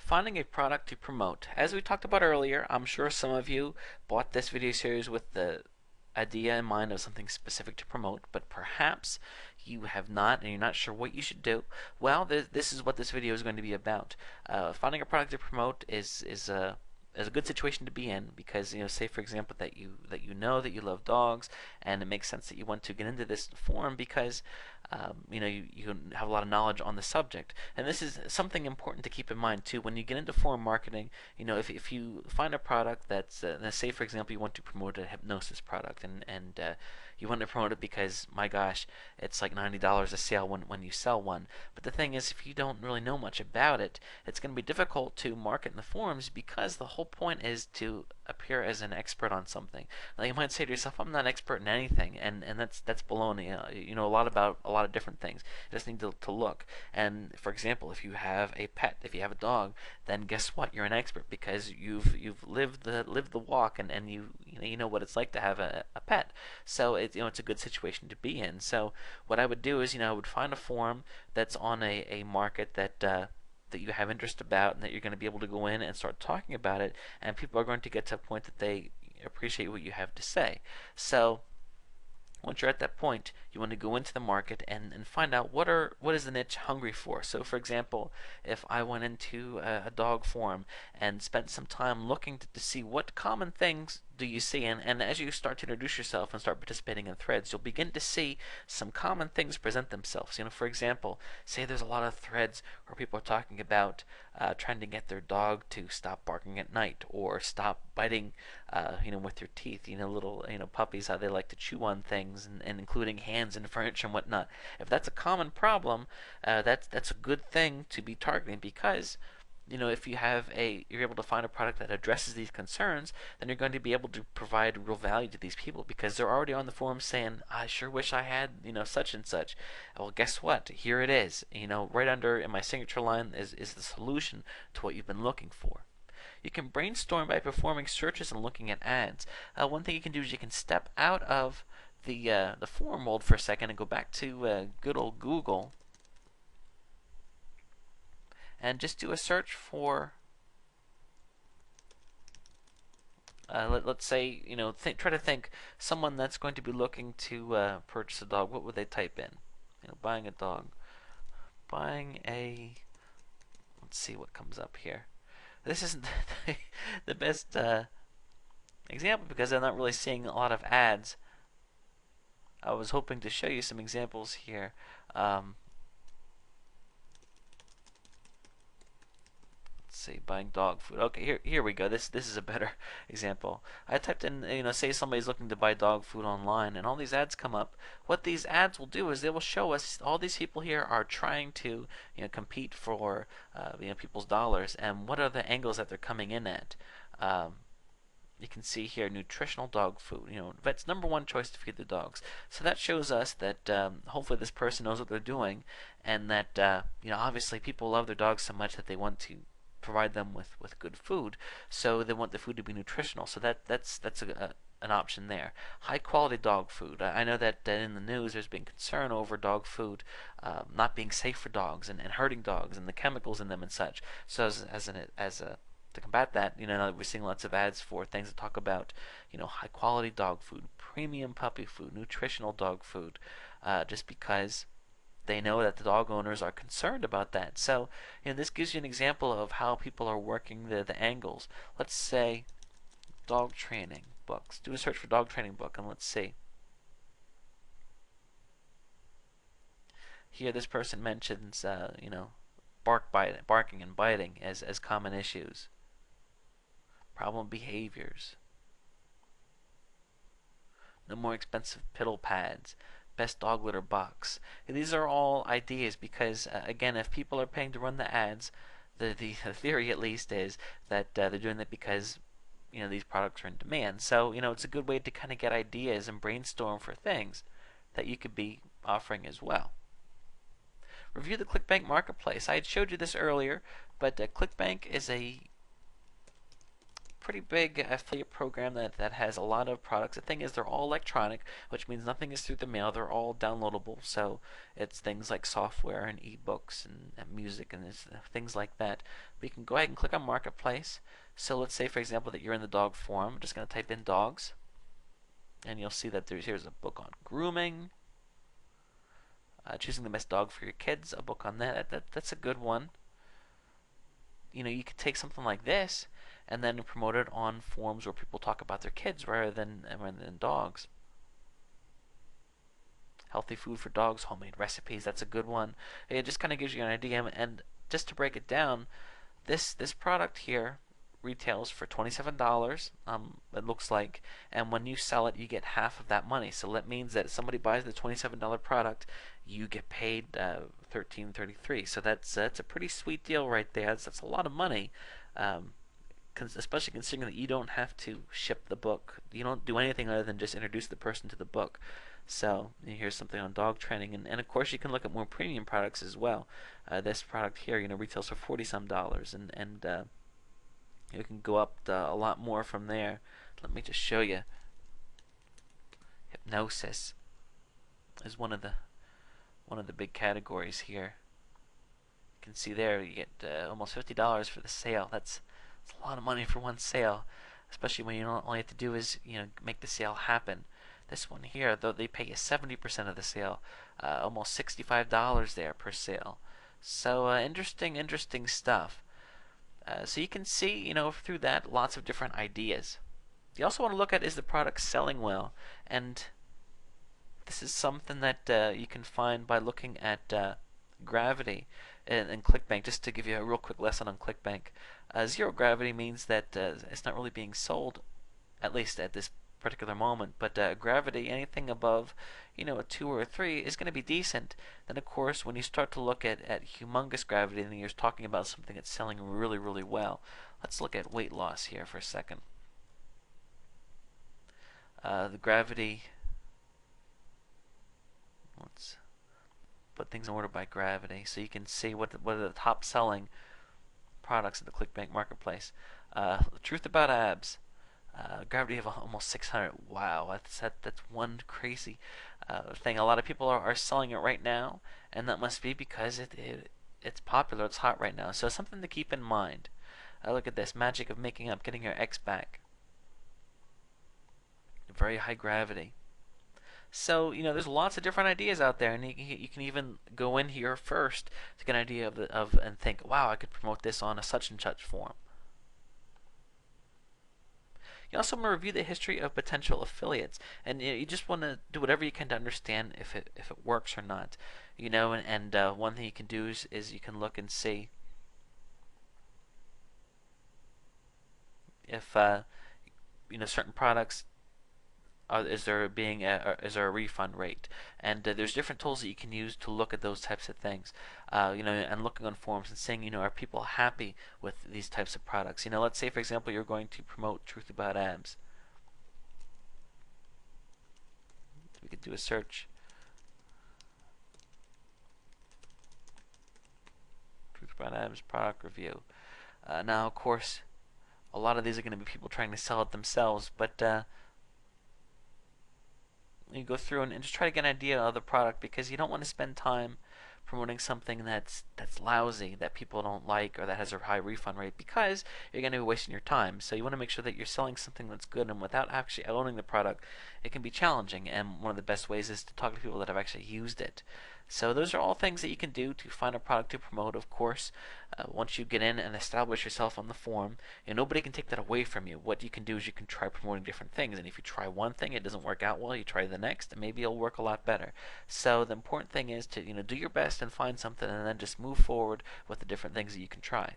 Finding a product to promote. As we talked about earlier, I'm sure some of you bought this video series with the idea in mind of something specific to promote, but perhaps you have not and you're not sure what you should do. Well, this is what this video is going to be about. Finding a product to promote is a good situation to be in because say for example that you love dogs and it makes sense that you want to get into this forum because you have a lot of knowledge on the subject. And this is something important to keep in mind too when you get into forum marketing. If you find a product that's let's say for example you want to promote a hypnosis product and you want to promote it because my gosh, it's like $90 a sale when you sell one. But the thing is, if you don't really know much about it, it's going to be difficult to market in the forums because the whole point is to appear as an expert on something. Now you might say to yourself, I'm not an expert in anything, and that's baloney. You know a lot about a lot of different things. You just need to look. And for example, if you have a pet, if you have a dog, then guess what? You're an expert because you've lived the walk and you know what it's like to have a pet. So it's a good situation to be in. So what I would do is I would find a forum that's on a market that you have interest about and that you're going to be able to go in and start talking about it, and people are going to get to a point that they appreciate what you have to say. So once you're at that point, you want to go into the market and find out what is the niche hungry for. So for example, if I went into a dog forum and spent some time looking to see what common things do you see, and as you start to introduce yourself and start participating in threads, you'll begin to see some common things present themselves. For example, say there's a lot of threads where people are talking about trying to get their dog to stop barking at night or stop biting with your teeth. Little puppies, how they like to chew on things and including hands and furniture and whatnot. If that's a common problem, that's a good thing to be targeting because if you're able to find a product that addresses these concerns, then you're going to be able to provide real value to these people because they're already on the forum saying, I sure wish I had, such and such. Well, guess what? Here it is. Right under in my signature line is the solution to what you've been looking for. You can brainstorm by performing searches and looking at ads. One thing you can do is you can step out of the forum world for a second and go back to good old Google and just do a search for let's say try to think someone that's going to be looking to purchase a dog. What would they type in? Buying a dog, buying a, let's see what comes up here. This isn't the best example because I'm not really seeing a lot of ads. I was hoping to show you some examples here. See, buying dog food. Okay, here we go. This is a better example. I typed in, say somebody's looking to buy dog food online, and all these ads come up. What these ads will do is they will show us all these people here are trying to, compete for, people's dollars, and what are the angles that they're coming in at. You can see here nutritional dog food. Vet's #1 choice to feed the dogs. So that shows us that hopefully this person knows what they're doing, and that obviously people love their dogs so much that they want to provide them with good food, so they want the food to be nutritional. So that's an option there. High quality dog food. I know that in the news there's been concern over dog food not being safe for dogs and hurting dogs and the chemicals in them and such. So to combat that, we're seeing lots of ads for things that talk about high quality dog food, premium puppy food, nutritional dog food, just because they know that the dog owners are concerned about that. So this gives you an example of how people are working the angles. Let's say dog training books. Do a search for dog training book and let's see. Here this person mentions barking and biting as common issues. Problem behaviors. No more expensive piddle pads. Best dog litter box. These are all ideas because again, if people are paying to run the ads, the theory at least is that they're doing that because these products are in demand. So it's a good way to kind of get ideas and brainstorm for things that you could be offering as well. Review the ClickBank marketplace. I had showed you this earlier, but ClickBank is a pretty big affiliate program that has a lot of products. The thing is, they're all electronic, which means nothing is through the mail. They're all downloadable, so it's things like software and ebooks and music and things like that. But you can go ahead and click on Marketplace. So let's say, for example, that you're in the dog forum. I'm just going to type in dogs, and you'll see that here's a book on grooming, choosing the best dog for your kids, a book on that's a good one. You could take something like this and then promote it on forums where people talk about their kids rather than dogs. Healthy food for dogs, homemade recipes, that's a good one. It just kind of gives you an idea. And just to break it down, this product here retails for $27, it looks like, and when you sell it, you get half of that money. So that means that if somebody buys the $27 product, you get paid $13.33. So that's a pretty sweet deal right there. That's a lot of money, especially considering that you don't have to ship the book. You don't do anything other than just introduce the person to the book. So here's something on dog training, and of course you can look at more premium products as well. This product here, retails for $40 some, and you can go up a lot more from there. Let me just show you. Hypnosis is one of the big categories here. You can see there you get almost $50 for the sale. That's a lot of money for one sale, especially when all you have to do is make the sale happen. This one here, though, they pay you 70% of the sale, almost $65 there per sale. So interesting stuff. So you can see, through that, lots of different ideas. You also want to look at, is the product selling well? And this is something that you can find by looking at Gravity and ClickBank. Just to give you a real quick lesson on ClickBank, zero gravity means that it's not really being sold, at least at this particular moment. But Gravity, anything above a 2 or a 3 is going to be decent. Then of course when you start to look at humongous Gravity, then you're talking about something that's selling really well. Let's look at weight loss here for a second. The Gravity, let's put things in order by Gravity so you can see what are the top selling products in the ClickBank marketplace. Truth about abs. Gravity have almost 600. Wow, that's one crazy thing. A lot of people are selling it right now, and that must be because it's popular. It's hot right now. So something to keep in mind. Look at this, magic of making up, getting your ex back. Very high gravity. So there's lots of different ideas out there, and you can even go in here first to get an idea and think, wow, I could promote this on a such and such forum. You also want to review the history of potential affiliates, and you just want to do whatever you can to understand if it works or not. And one thing you can do is you can look and see if certain products is there a refund rate, and there's different tools that you can use to look at those types of things, and looking on forums and saying, are people happy with these types of products? Let's say for example you're going to promote Truth About Abs. We could do a search. Truth About Abs product review. Now of course a lot of these are going to be people trying to sell it themselves, but you go through and just try to get an idea of the product, because you don't want to spend time promoting something that's lousy, that people don't like, or that has a high refund rate, because you're going to be wasting your time. So you want to make sure that you're selling something that's good, and without actually owning the product, it can be challenging. And one of the best ways is to talk to people that have actually used it. So those are all things that you can do to find a product to promote. Of course, once you get in and establish yourself on the forum, nobody can take that away from you. What you can do is you can try promoting different things, and if you try one thing, it doesn't work out well, you try the next, and maybe it'll work a lot better. So the important thing is to do your best and find something, and then just move forward with the different things that you can try.